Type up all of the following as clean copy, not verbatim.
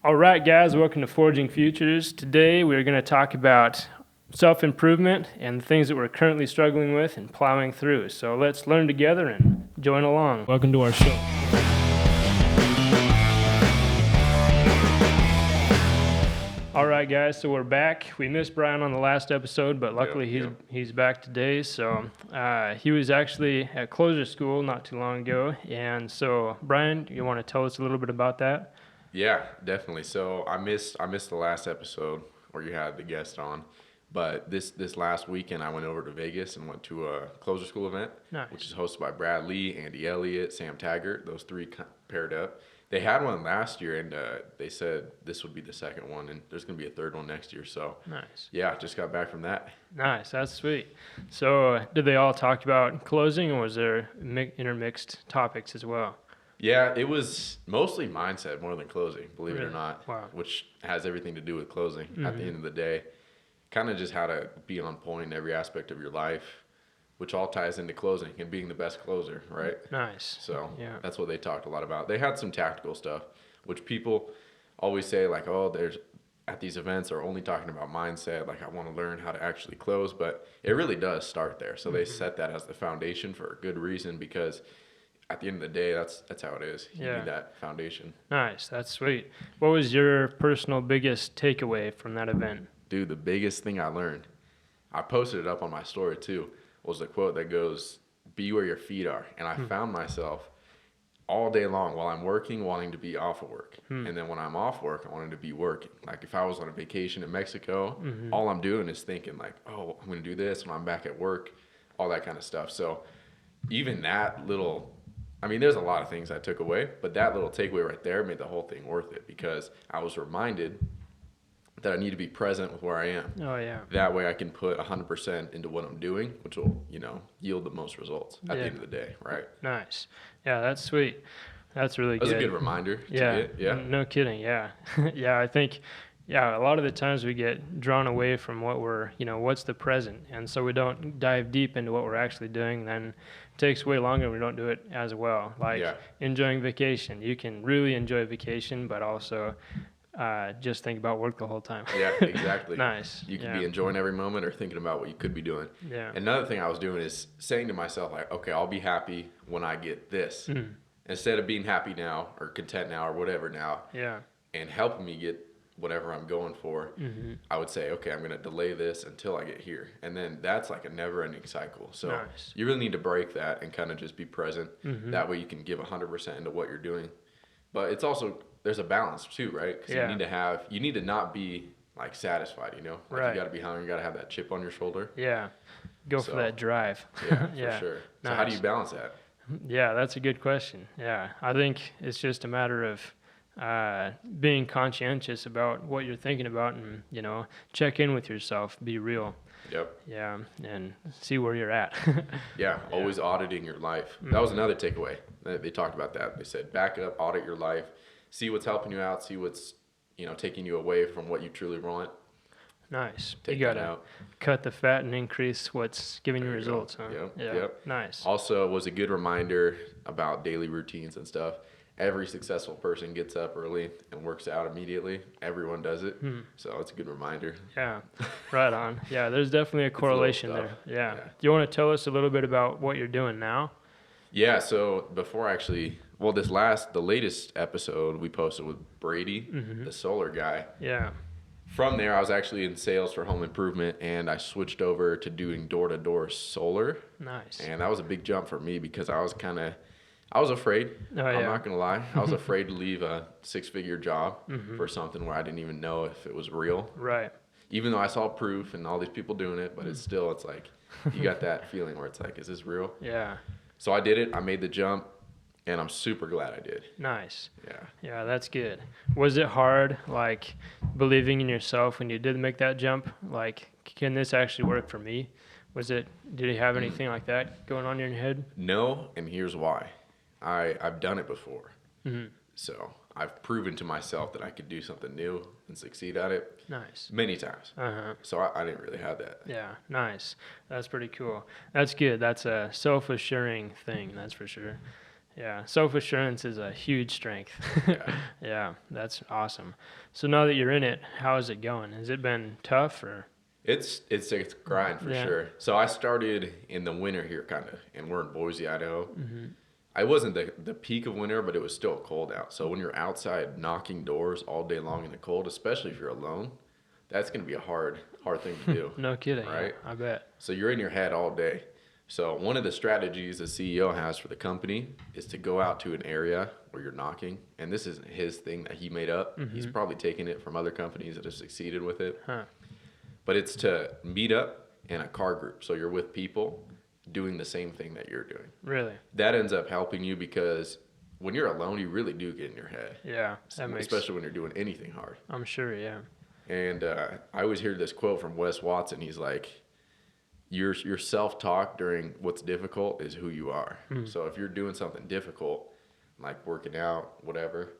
All right, guys, welcome to Forging Futures. Today we're going to talk about self-improvement and the things that we're currently struggling with and plowing through. So let's learn together and join along. Welcome to our show. All right, guys, so we're back. We missed Brian on the last episode, but luckily he's back today. So he was actually at closer school not too long ago. And so, Brian, you want to tell us a little bit about that? Yeah, definitely. So I missed the last episode where you had the guest on, but this last weekend I went over to Vegas and went to a closer school event, Nice. which is hosted by Brad Lee, Andy Elliott, Sam Taggart. Those three paired up. They had one last year, and they said this would be the second one, and there's going to be a third one next year. So Nice. yeah, just got back from that. Nice, that's sweet. So did they all talk about closing, or was there intermixed topics as well? Yeah, it was mostly mindset more than closing, believe it or Really? not, Wow. which has everything to do with closing at the end of the day. Kind of just how to be on point in every aspect of your life, which all ties into closing and being the best closer, right? Nice. So Yeah. that's what they talked a lot about. They had some tactical stuff, which people always say like, oh, there's at these events are only talking about mindset. Like I want to learn how to actually close, but it really does start there. So they set that as the foundation for a good reason because at the end of the day, that's how it is. You need that foundation. Nice. That's sweet. What was your personal biggest takeaway from that event? Dude, the biggest thing I learned, I posted it up on my story too, was the quote that goes, be where your feet are. And I found myself all day long while I'm working, wanting to be off of work. And then when I'm off work, I wanted to be working. Like if I was on a vacation in Mexico, all I'm doing is thinking like, oh, I'm going to do this when I'm back at work, all that kind of stuff. So even that little, I mean, there's a lot of things I took away, but that little takeaway right there made the whole thing worth it because I was reminded that I need to be present with where I am. Oh, yeah. That way I can put 100% into what I'm doing, which will, yield the most results at the end of the day, right? Nice. Yeah, that's sweet. That's really good. That's a good reminder to get. Yeah. No kidding. Yeah. Yeah, I think, a lot of the times we get drawn away from what we're, what's the present. And so we don't dive deep into what we're actually doing. Then it takes way longer and we don't do it as well. Like enjoying vacation. You can really enjoy vacation, but also just think about work the whole time. Yeah, exactly. Nice. You can be enjoying every moment or thinking about what you could be doing. Yeah. Another thing I was doing is saying to myself, like, okay, I'll be happy when I get this. Instead of being happy now or content now or whatever now. Yeah. And helping me get whatever I'm going for, I would say, okay, I'm going to delay this until I get here. And then that's like a never-ending cycle. So you really need to break that and kind of just be present. That way you can give 100% into what you're doing. But it's also, there's a balance too, right? Because you need to not be like satisfied, Like right. you got to be hungry, you got to have that chip on your shoulder. Yeah. Go for that drive. Yeah, for sure. So how do you balance that? Yeah, that's a good question. Yeah, I think it's just a matter of being conscientious about what you're thinking about and, check in with yourself, be real. Yep. Yeah, and see where you're at. Always auditing your life. That was another takeaway. They talked about that. They said back up, audit your life, see what's helping you out, see what's, taking you away from what you truly want. Nice. Take you got that to out. cut the fat and increase what's giving you results, huh? Yep. Nice. Also, was a good reminder about daily routines and stuff. Every successful person gets up early and works out immediately. Everyone does it. So it's a good reminder. Yeah, right on. Yeah, there's definitely a correlation there. Yeah. Do you want to tell us a little bit about what you're doing now? Yeah, so before the latest episode we posted with Brady, the solar guy. Yeah. From there, I was actually in sales for home improvement, and I switched over to doing door-to-door solar. Nice. And that was a big jump for me because I was afraid. I'm not going to lie. I was afraid to leave a 6-figure job for something where I didn't even know if it was real. Right. Even though I saw proof and all these people doing it, but it's like, you got that feeling where it's like, is this real? Yeah. So I did it. I made the jump, and I'm super glad I did. Nice. Yeah. Yeah, that's good. Was it hard, like, believing in yourself when you did make that jump? Like, can this actually work for me? Did you have anything like that going on in your head? No, and here's why. I've done it before. So I've proven to myself that I could do something new and succeed at it. Nice. Many times. So I didn't really have that. Yeah, nice. That's pretty cool. That's good. That's a self-assuring thing, that's for sure. Yeah. Self-assurance is a huge strength. Yeah. Yeah, that's awesome. So now that you're in it, how is it going? Has it been tough or? It's a grind for Yeah. sure. So I started in the winter here, kind of, and we're in Boise, Idaho. Mm-hmm. I wasn't the peak of winter, but it was still cold out. So when you're outside knocking doors all day long in the cold, especially if you're alone, that's going to be a hard thing to do, No kidding. right? Yeah, I bet. So you're in your head all day. So one of the strategies the CEO has for the company is to go out to an area where you're knocking, and this isn't his thing that he made up. He's Mm-hmm. probably taken it from other companies that have succeeded with it. Huh. But it's to meet up in a car group. So you're with people doing the same thing that you're doing. Really? That ends up helping you because when you're alone, you really do get in your head, Yeah. That makes. especially when you're doing anything hard. I'm sure. Yeah. And I always hear this quote from Wes Watson. He's like, your self-talk during what's difficult is who you are. Mm. So if you're doing something difficult, like working out, whatever,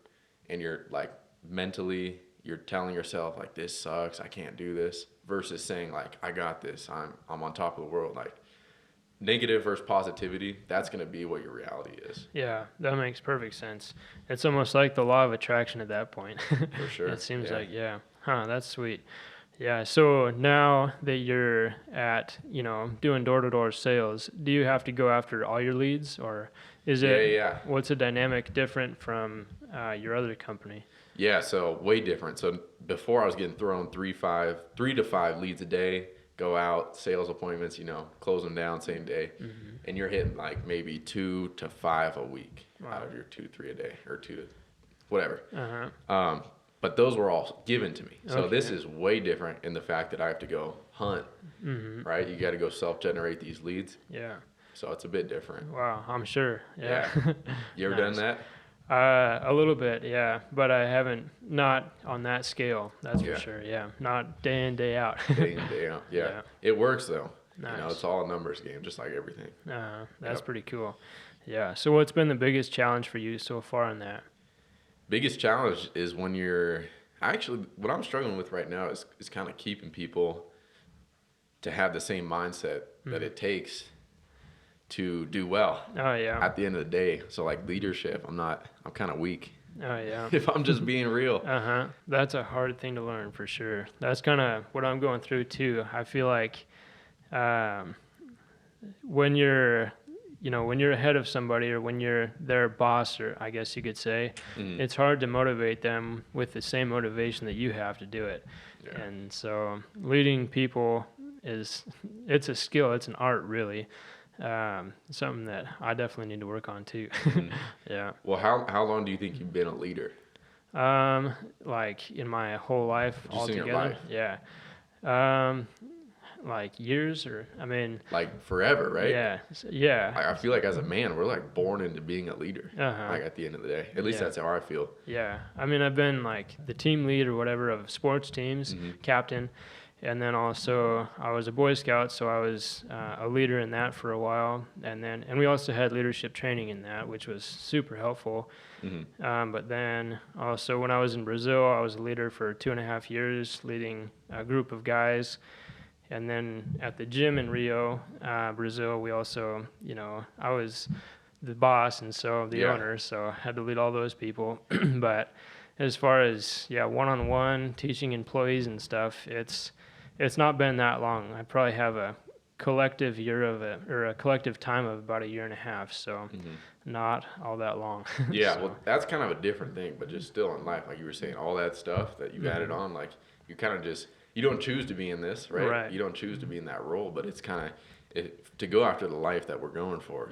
and you're like mentally, you're telling yourself like, this sucks, I can't do this, versus saying like, I got this, I'm on top of the world. Like negative versus positivity, that's going to be what your reality is. Yeah, that makes perfect sense. It's almost like the law of attraction at that point. For sure. It seems Yeah. like, yeah. Huh, that's sweet. Yeah, so now that you're at, doing door-to-door sales, do you have to go after all your leads, or is it, Yeah. what's the dynamic different from your other company? Yeah, so way different. So before I was getting thrown 3 to 5 leads a day, go out, sales appointments, close them down same day. Mm-hmm. And you're hitting like maybe 2 to 5 a week Wow. out of your 2-3 a day, or 2 to whatever. Uh-huh. But those were all given to me. So Okay. this is way different in the fact that I have to go hunt, Mm-hmm. right? You got to go self-generate these leads. Yeah. So it's a bit different. Wow, I'm sure. Yeah. You ever Nice. done that? A little bit, yeah, but I haven't, not on that scale, that's Yeah. for sure, yeah. Not day in, day out. Day in, day out. Yeah. Yeah. It works though. Nice. It's all a numbers game, just like everything. That's Yep. pretty cool. Yeah, so what's been the biggest challenge for you so far in that? Biggest challenge is when what I'm struggling with right now is kind of keeping people to have the same mindset that it takes to do well Oh, yeah. at the end of the day. So like leadership, I'm kind of weak Oh, yeah. if I'm just being real. Uh-huh. That's a hard thing to learn for sure. That's kind of what I'm going through too. I feel like when you're ahead of somebody, or when you're their boss, or I guess you could say, it's hard to motivate them with the same motivation that you have to do it. Yeah. And so leading people it's a skill, it's an art really. Something that I definitely need to work on too. Yeah. Well, how long do you think you've been a leader? Like in my whole life Just in your altogether. life. Yeah. Like years, or I mean. Like forever, right? Yeah. Yeah. I feel like as a man, we're like born into being a leader. Uh-huh. Like at the end of the day, at least Yeah. that's how I feel. Yeah. I mean, I've been like the team lead or whatever of sports teams, captain. And then also I was a Boy Scout, so I was a leader in that for a while. And we also had leadership training in that, which was super helpful. But then also when I was in Brazil, I was a leader for 2.5 years, leading a group of guys. And then at the gym in Rio, Brazil, we also, I was the boss and so the Yeah. owner, so I had to lead all those people. But as far as, one-on-one teaching employees and stuff, it's not been that long. I probably have a collective a collective time of about 1.5 years, so not all that long. Yeah, So, well, that's kind of a different thing, but just still in life, like you were saying, all that stuff that you've added on, like you kind of you don't choose to be in this, right? Right. You don't choose to be in that role, but it's kind of to go after the life that we're going for.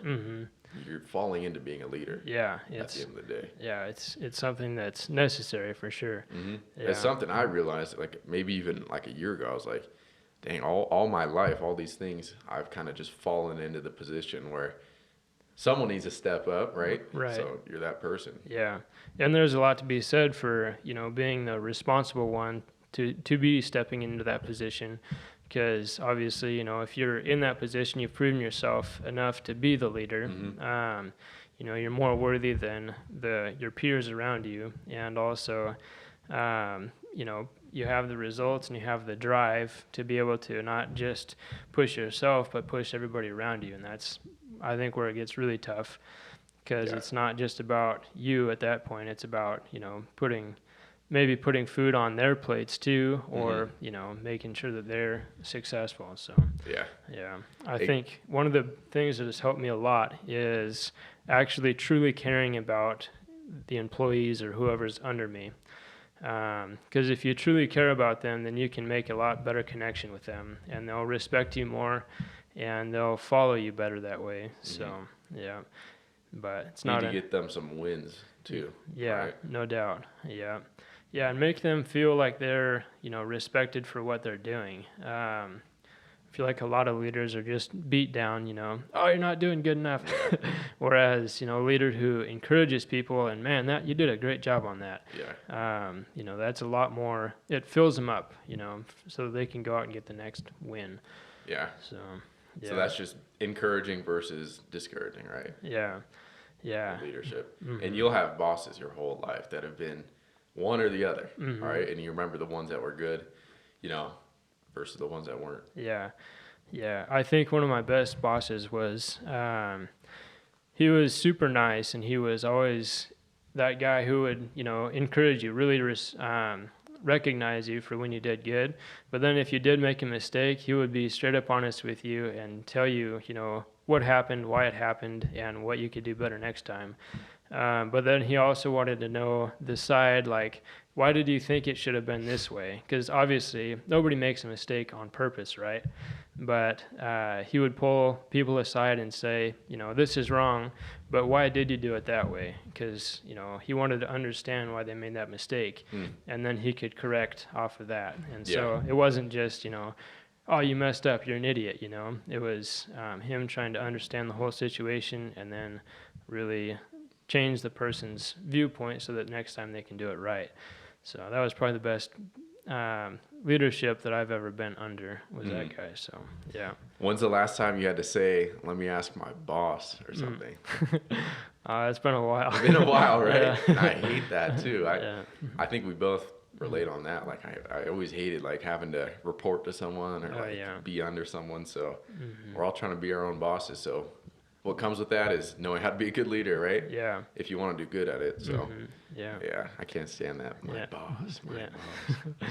You're falling into being a leader. yeah, At the end of the day. yeah, it's something that's necessary for sure. Yeah. It's something I realized, like maybe even like a year ago, I was like, dang, all my life, all these things, I've kind of just fallen into the position where someone needs to step up, right? Right. So you're that person. Yeah, and there's a lot to be said for being the responsible one to be stepping into that position, because obviously if you're in that position, you've proven yourself enough to be the leader. You're more worthy than your peers around you, and also you have the results and you have the drive to be able to not just push yourself but push everybody around you, and that's I think where it gets really tough. because Yeah. it's not just about you at that point. It's about, maybe putting food on their plates too, or, making sure that they're successful. So, Yeah. yeah, I Hey. think one of the things that has helped me a lot is actually truly caring about the employees or whoever's under me. Because if you truly care about them, then you can make a lot better connection with them, and they'll respect you more, and they'll follow you better that way. So, yeah, but it's You need not to get them some wins too. yeah, Right? no doubt. Yeah. Yeah, and make them feel like they're, respected for what they're doing. I feel like a lot of leaders are just beat down, oh, you're not doing good enough. Whereas, a leader who encourages people and, man, that you did a great job on that. Yeah. That's a lot more, it fills them up, so they can go out and get the next win. Yeah. So, yeah. So that's just encouraging versus discouraging, right? Yeah. Yeah. Leadership. And you'll have bosses your whole life that have been one or the other, right? And you remember the ones that were good, versus the ones that weren't. Yeah. Yeah. I think one of my best bosses was, he was super nice, and he was always that guy who would, encourage you, really recognize you for when you did good. But then if you did make a mistake, he would be straight up honest with you and tell you, what happened, why it happened, and what you could do better next time. But then he also wanted to know the side, like, why did you think it should have been this way? Because obviously nobody makes a mistake on purpose, right? But he would pull people aside and say, this is wrong, but why did you do it that way? Because, he wanted to understand why they made that mistake, and then he could correct off of that. And so it wasn't just, oh, you messed up, you're an idiot, It was him trying to understand the whole situation and then really change the person's viewpoint so that next time they can do it right. So that was probably the best leadership that I've ever been under, was that guy. So, yeah. When's the last time you had to say, let me ask my boss or something? It's been a while. It's been a while, right? Yeah. And I hate that too. Yeah. I think we both relate on that. Like I always hated like having to report to someone or be under someone. So we're all trying to be our own bosses. So what comes with that is knowing how to be a good leader, right? Yeah. If you want to do good at it. So yeah, I can't stand that. My boss.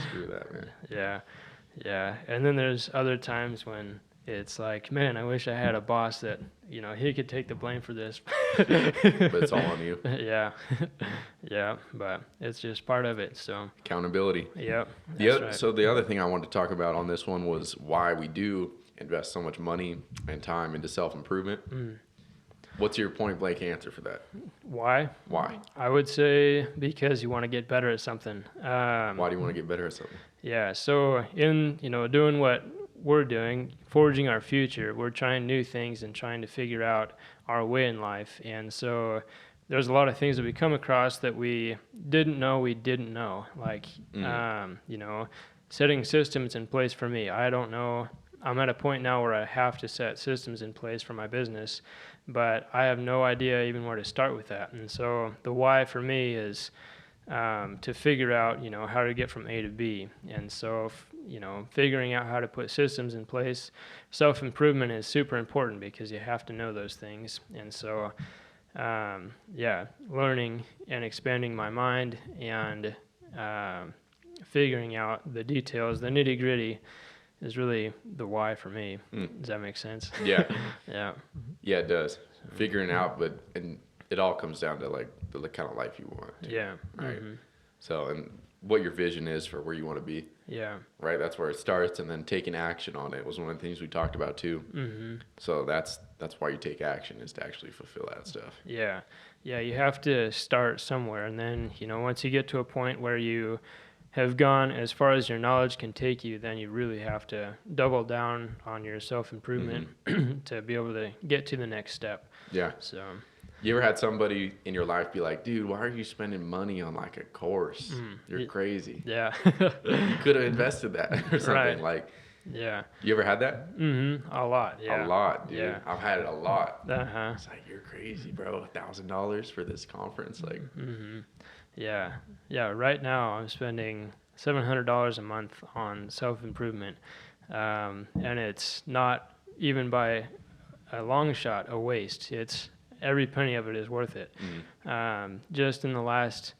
Screw that, man. Yeah. Yeah. And then there's other times when it's like, man, I wish I had a boss that, he could take the blame for this. But it's all on you. Yeah. Yeah. But it's just part of it. So Accountability. Yep. Right. So the other thing I wanted to talk about on this one was why we do invest so much money and time into self-improvement. What's your point blank answer for that? Why? I would say because you want to get better at something. Why do you want to get better at something? Yeah. So in, doing what we're doing, forging our future, we're trying new things and trying to figure out our way in life. And so there's a lot of things that we come across that we didn't know. Like, setting systems in place for me. I don't know. I'm at a point now where I have to set systems in place for my business, but I have no idea even where to start with that. And so the why for me is to figure out, how to get from A to B. And so, figuring out how to put systems in place, self-improvement is super important because you have to know those things. And so, learning and expanding my mind and figuring out the details, the nitty-gritty, is really the why for me. Does that make sense? Yeah. Yeah. Yeah, it does. Figuring out, and it all comes down to like the kind of life you want. Yeah. Right. So, and what your vision is for where you want to be. Yeah. Right. That's where it starts, and then taking action on it was one of the things we talked about too. So that's why you take action, is to actually fulfill that stuff. Yeah. Yeah. You have to start somewhere, and then once you get to a point where you have gone as far as your knowledge can take you, then you really have to double down on your self-improvement to be able to get to the next step. Yeah. So, you ever had somebody in your life be like, dude, why are you spending money on like a course? You're crazy. Yeah. You could have invested that or something. Right. Like, yeah. You ever had that? A lot. Yeah. A lot, dude. Yeah. I've had it a lot. It's like, you're crazy, bro. $1,000 for this conference. Like, Yeah. Yeah. Right now I'm spending $700 a month on self-improvement. And it's not even by a long shot a waste. It's every penny of it is worth it. Just in the last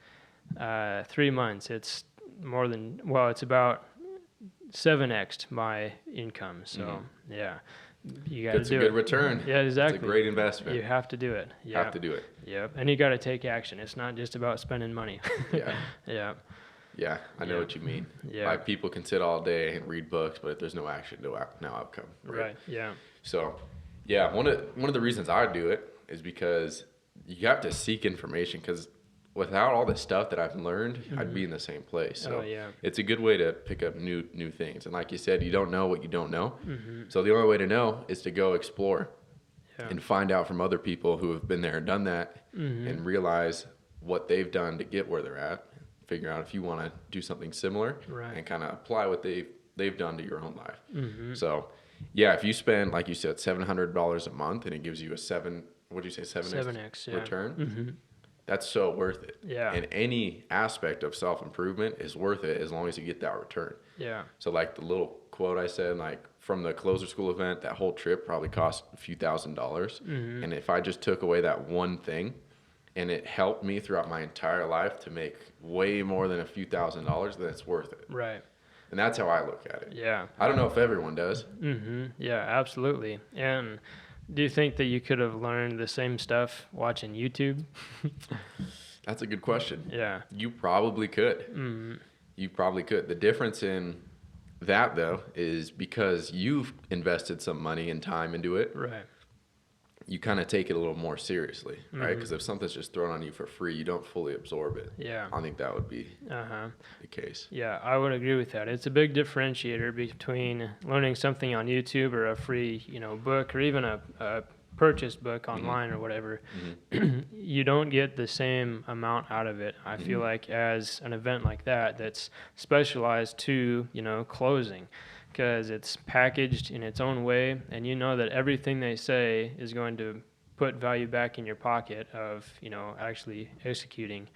3 months, it's it's about 7x'd my income. So yeah, you got to do it. It's a good return. Yeah, exactly. It's a great investment. You have to do it. Yeah. Have to do it. Yep. And you got to take action. It's not just about spending money. Yeah. Yeah. Yeah, I know what you mean. Yeah. Like people can sit all day and read books, but if there's no action, no outcome. Right. Yeah. So, yeah, one of the reasons I do it is because you have to seek information. Because without all the stuff that I've learned, I'd be in the same place. So it's a good way to pick up new things. And like you said, you don't know what you don't know. So the only way to know is to go explore and find out from other people who have been there and done that, and realize what they've done to get where they're at. Figure out if you want to do something similar, and kind of apply what they've done to your own life. So, yeah, if you spend, like you said, $700 a month, and it gives you a 7x return, that's so worth it. Yeah. And any aspect of self-improvement is worth it as long as you get that return. Yeah. So like the little quote I said, like from the closer school event, that whole trip probably cost a few $1,000s. And if I just took away that one thing, and it helped me throughout my entire life to make way more than a few $1,000s, then it's worth it. Right. And that's how I look at it. Yeah. I don't know if everyone does. Yeah, absolutely. And do you think that you could have learned the same stuff watching YouTube? That's a good question. Yeah. You probably could. You probably could. The difference in that, though, is because you've invested some money and time into it. Right. You kind of take it a little more seriously, right? Because if something's just thrown on you for free, you don't fully absorb it. Yeah. I think that would be the case. Yeah, I would agree with that. It's a big differentiator between learning something on YouTube or a free, book, or even a purchased book online or whatever. You don't get the same amount out of it, I feel like, as an event like that that's specialized to, closing. Because it's packaged in its own way, and you know that everything they say is going to put value back in your pocket of, actually executing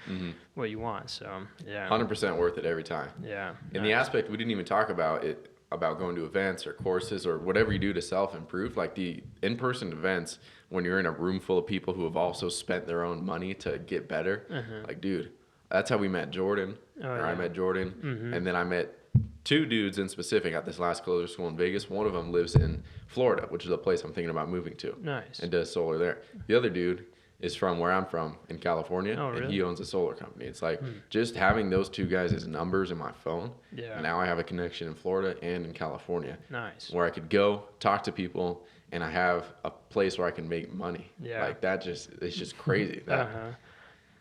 what you want. So, yeah. 100% worth it every time. Yeah. And the aspect we didn't even talk about going to events or courses or whatever you do to self-improve, like the in-person events, when you're in a room full of people who have also spent their own money to get better, like, dude, that's how we met Jordan, I met Jordan, and then I met 2 dudes in specific at this last closer school in Vegas. One of them lives in Florida, which is a place I'm thinking about moving to. Nice. And does solar there. The other dude is from where I'm from in California, really? and he owns a solar company. It's like just having those 2 guys as numbers in my phone. Yeah. Now I have a connection in Florida and in California. Nice. Where I could go talk to people, and I have a place where I can make money. Yeah. Like it's just crazy.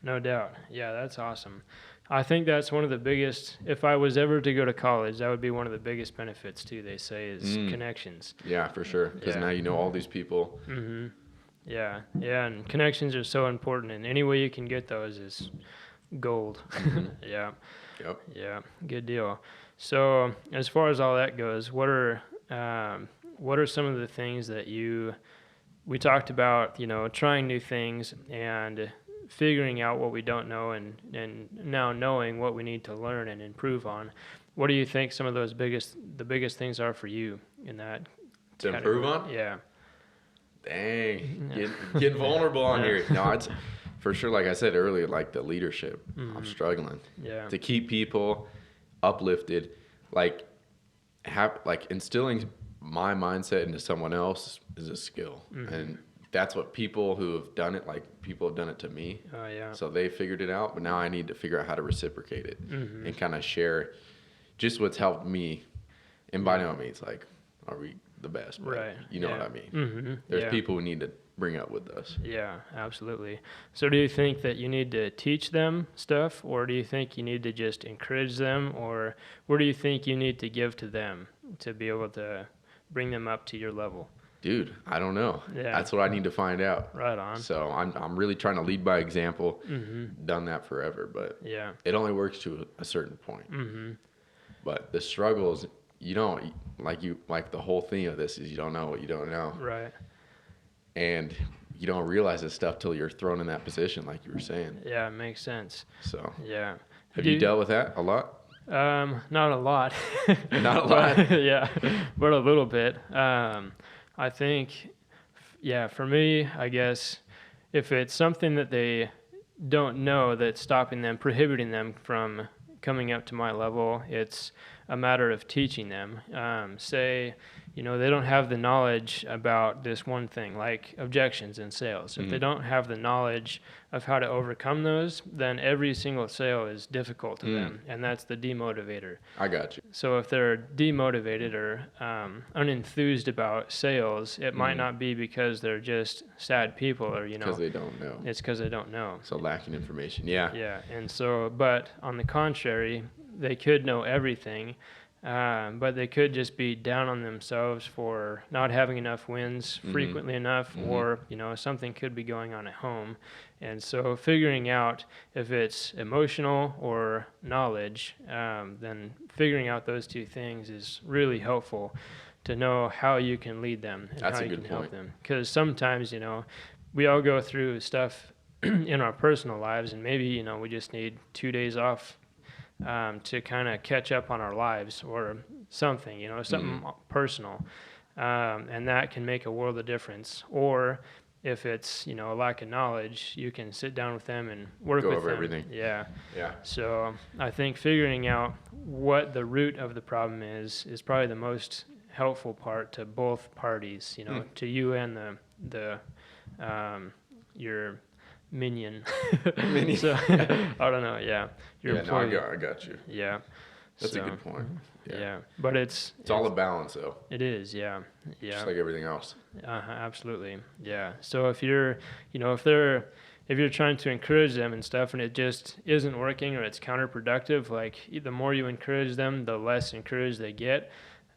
No doubt. Yeah, that's awesome. I think that's one of the biggest, if I was ever to go to college, that would be one of the biggest benefits too, they say, is connections. Yeah, for sure. Because now you know all these people. Yeah, and connections are so important, and any way you can get those is gold. Yeah. Yep. Yeah, good deal. So as far as all that goes, what are some of the things that we talked about, trying new things and figuring out what we don't know, and now knowing what we need to learn and improve on. What do you think some of the biggest things are for you in that to improve on? Yeah. Dang, get vulnerable on here. No, it's for sure. Like I said earlier, like the leadership, I'm struggling. Yeah. To keep people uplifted, like instilling my mindset into someone else is a skill, and that's what people who have done it, people have done it to me. Oh, yeah. So they figured it out, but now I need to figure out how to reciprocate it and kind of share just what's helped me. And by no means, are we the best? But right. You know what I mean? There's people we need to bring up with us. Yeah, absolutely. So do you think that you need to teach them stuff, or do you think you need to just encourage them, or what do you think you need to give to them to be able to bring them up to your level? Dude, I don't know. Yeah. That's what I need to find out. Right on. So I'm really trying to lead by example. Done that forever, but it only works to a certain point. But the struggles, you don't the whole theme of this is you don't know what you don't know. Right. And you don't realize this stuff till you're thrown in that position, like you were saying. Yeah, it makes sense. So yeah. Have you dealt with that a lot? Not a lot. Not a lot. Yeah, but a little bit. I think, for me, I guess if it's something that they don't know that's stopping them, prohibiting them from coming up to my level, it's a matter of teaching them. Say, they don't have the knowledge about this one thing, like objections in sales. If they don't have the knowledge of how to overcome those, then every single sale is difficult to them, and that's the demotivator. I got you. So if they're demotivated or unenthused about sales, it might not be because they're just sad people, or Because they don't know. it's because they don't know. So lacking information. Yeah. Yeah, and so, but on the contrary, they could know everything, but they could just be down on themselves for not having enough wins frequently enough, or something could be going on at home. And so figuring out if it's emotional or knowledge, then figuring out those two things is really helpful to know how you can lead them and That's how a you good can help point. them. Because sometimes, we all go through stuff in our personal lives, and maybe, we just need 2 days off to kind of catch up on our lives or something, something personal. And that can make a world of difference. Or if it's, a lack of knowledge, you can sit down with them and work Go with over them. everything. Yeah. Yeah. So I think figuring out what the root of the problem is probably the most helpful part to both parties, to you and the your minion. So I don't know. Yeah. Your employee. No, I got you. Yeah. That's So, a good point. Yeah. But it's all a balance, though. It is. Yeah. Just like everything else. Absolutely. Yeah. So if you're, if you're trying to encourage them and stuff, and it just isn't working, or it's counterproductive, like the more you encourage them, the less encouraged they get.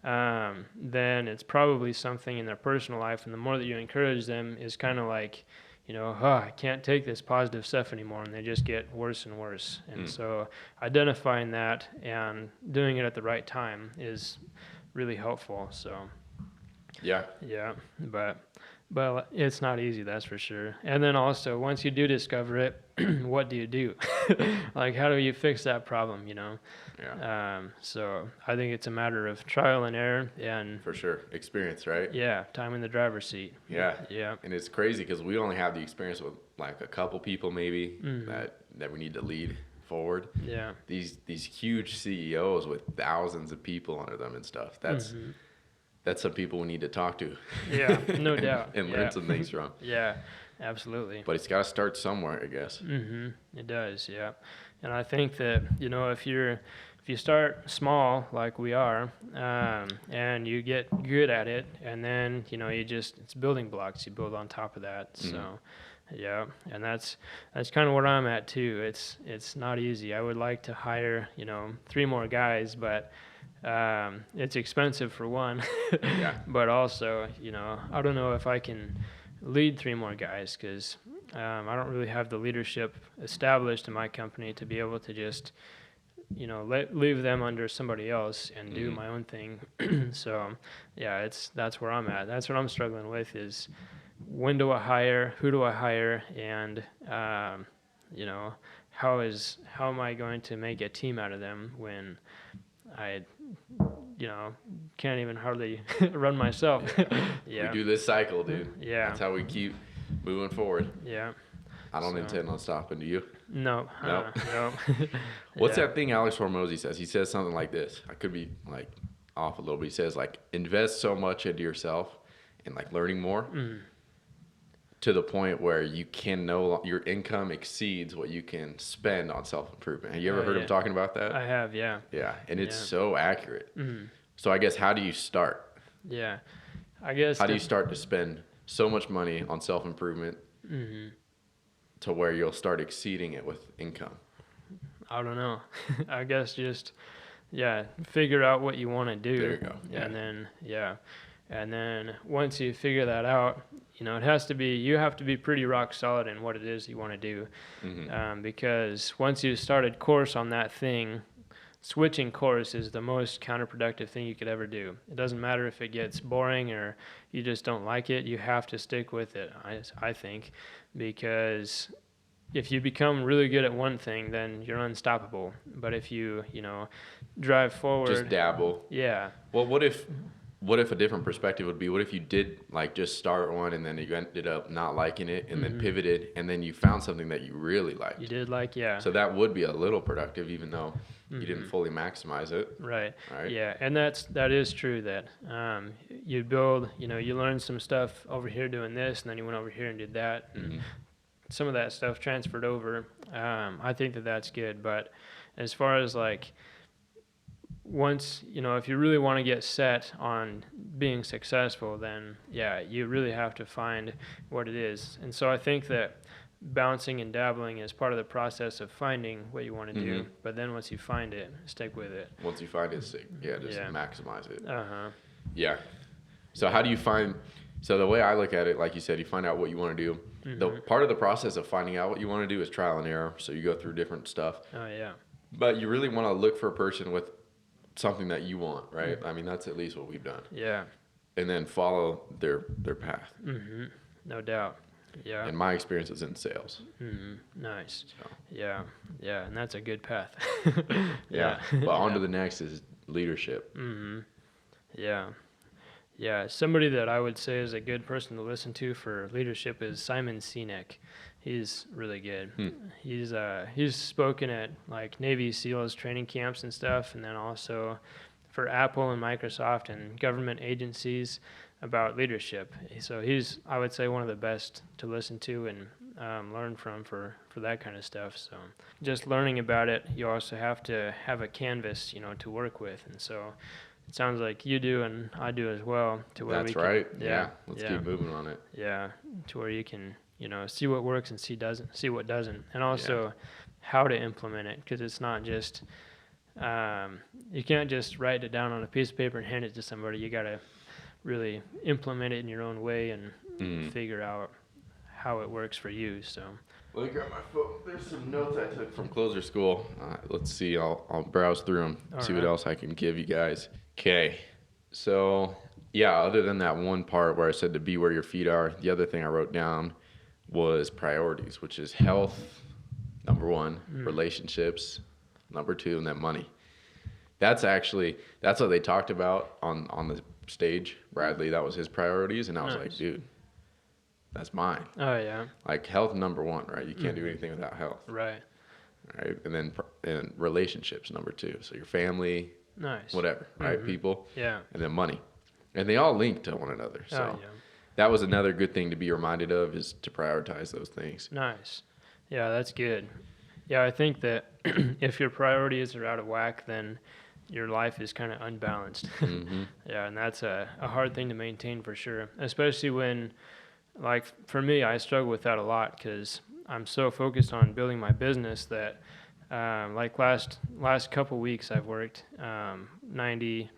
Then it's probably something in their personal life, and the more that you encourage them is kind of like, I can't take this positive stuff anymore, and they just get worse and worse. And so identifying that and doing it at the right time is really helpful. So yeah, but it's not easy, that's for sure. And then also, once you do discover it, what do you do? Like, how do you fix that problem, Yeah. So I think it's a matter of trial and error, and For sure. Experience, right? yeah, time in the driver's seat. Yeah. Yeah. And it's crazy because we only have the experience with like a couple people maybe that we need to lead forward. Yeah. These huge CEOs with thousands of people under them and stuff. That's some people we need to talk to. Yeah, no doubt. And learn some things from. Yeah, absolutely. But it's got to start somewhere, I guess. It does, yeah. And I think that, if you start small like we are, and you get good at it, and then, it's building blocks. You build on top of that. So, yeah, and that's kind of where I'm at too. It's not easy. I would like to hire, 3 more guys, but it's expensive for one. Yeah. But also, I don't know if I can lead 3 more guys, because I don't really have the leadership established in my company to be able to just, leave them under somebody else and do my own thing. So, yeah, that's where I'm at. That's what I'm struggling with is, when do I hire? Who do I hire? And, how am I going to make a team out of them when I, can't even hardly run myself. Yeah. We do this cycle, dude. Yeah. That's how we keep moving forward. Yeah. I don't intend on stopping, do you? No. No. No. What's that thing Alex Hormozy says? He says something like this. I could be like off a little bit. He says like, invest so much into yourself and like learning more to the point where you can your income exceeds what you can spend on self-improvement. Have you ever heard him talking about that? I have, yeah. Yeah, and it's so accurate. So I guess, how do you start? Yeah. I guess. How do you start to spend so much money on self-improvement to where you'll start exceeding it with income? I don't know. I guess just, figure out what you want to do. There you go. Yeah. And then once you figure that out, you have to be pretty rock solid in what it is you want to do. Because once you started course on that thing, switching course is the most counterproductive thing you could ever do. It doesn't matter if it gets boring or you just don't like it. You have to stick with it, I think, because if you become really good at one thing, then you're unstoppable. But if you, drive forward. Just dabble. Yeah. Well, what if what if a different perspective would be, what if you did like just start one and then you ended up not liking it and then pivoted and then you found something that you really liked? You did like, yeah. So that would be a little productive, even though you didn't fully maximize it. Right. Right. Yeah, and that is true that you build, you learn some stuff over here doing this, and then you went over here and did that. And some of that stuff transferred over. I think that's good. But as far as like once, if you really want to get set on being successful, then yeah, you really have to find what it is. And so I think that bouncing and dabbling is part of the process of finding what you want to do. But then once you find it, stick with it. Once you find it, just maximize it. Yeah. So how do you find? So the way I look at it, like you said, you find out what you want to do. The part of the process of finding out what you want to do is trial and error. So you go through different stuff. Oh yeah. But you really want to look for a person with something that you want, right? I mean, that's at least what we've done. Yeah. And then follow their path. No doubt. Yeah. And my experience is in sales. Nice. So. Yeah. Yeah, and that's a good path. Yeah. But on to the next is leadership. Yeah. Yeah. Somebody that I would say is a good person to listen to for leadership is Simon Sinek. He's really good. He's spoken at like Navy SEALs training camps and stuff, and then also for Apple and Microsoft and government agencies about leadership. So he's, I would say, one of the best to listen to and learn from for that kind of stuff. So just learning about it, you also have to have a canvas, to work with. And so it sounds like you do and I do as well. To where That's we right. Can, yeah. Let's keep moving on it. Yeah. To where you can, see what works and see what doesn't. And also how to implement it, because it's not just, you can't just write it down on a piece of paper and hand it to somebody. You got to really implement it in your own way and figure out how it works for you. So let me grab my phone. There's some notes I took from closer school. Let's see. I'll browse through them, see what else I can give you guys. Okay. So yeah, other than that one part where I said to be where your feet are, the other thing I wrote down was priorities, which is health, number one, relationships, number two, and then money. That's what they talked about on the stage. Bradley, that was his priorities, and I was like, dude, that's mine. Oh yeah. Like health number one, right? You can't do anything without health. Right. Right. And then relationships number two. So your family, whatever, right? People. Yeah. And then money. And they all link to one another. So that was another good thing to be reminded of, is to prioritize those things. Nice. Yeah, that's good. Yeah, I think that if your priorities are out of whack, then your life is kind of unbalanced. Yeah, and that's a hard thing to maintain for sure, especially when, like for me, I struggle with that a lot because I'm so focused on building my business that like last couple weeks I've worked 90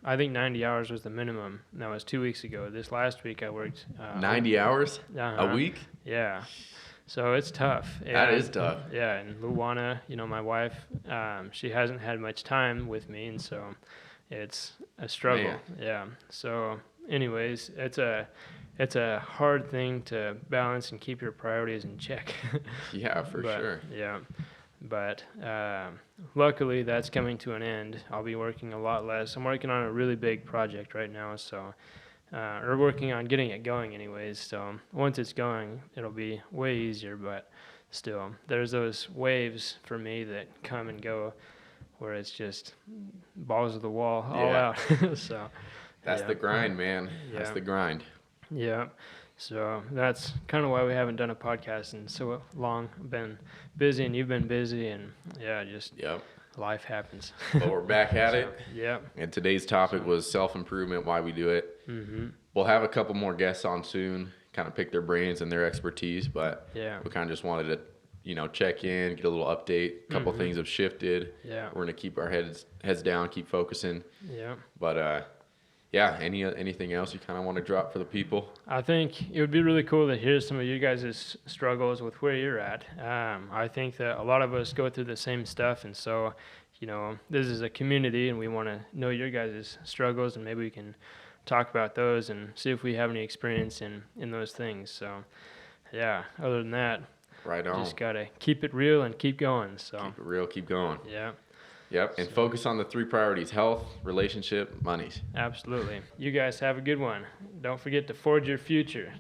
hours was the minimum. That was 2 weeks ago. This last week I worked 90 hours a week? Yeah. So it's tough. That is tough. Yeah, and Luana, my wife, she hasn't had much time with me, and so it's a struggle. Man. Yeah. So anyways, it's a hard thing to balance and keep your priorities in check. Yeah, for sure. Yeah. But luckily that's coming to an end. I'll be working a lot less. I'm working on a really big project right now, so or working on getting it going anyways. So once it's going, it'll be way easier, but still there's those waves for me that come and go where it's just balls of the wall all out. So that's the grind, man. That's the grind. Yeah. So that's kind of why we haven't done a podcast in so long. I've been busy and you've been busy, and just life happens. But we're back at it. Yeah. And today's topic was self-improvement, why we do it. We'll have a couple more guests on soon, kind of pick their brains and their expertise, but we kind of just wanted to, check in, get a little update. A couple things have shifted. Yeah. We're going to keep our heads down, keep focusing. Yeah. But, anything else you kind of want to drop for the people? I think it would be really cool to hear some of you guys' struggles with where you're at. I think that a lot of us go through the same stuff, and so, this is a community, and we want to know your guys' struggles, and maybe we can talk about those and see if we have any experience in those things. So, other than that, right on. Just got to keep it real and keep going. So keep it real, keep going. Yeah. Yep. And So- focus on the 3 priorities: health, relationship, money. Absolutely. You guys have a good one. Don't forget to forge your future.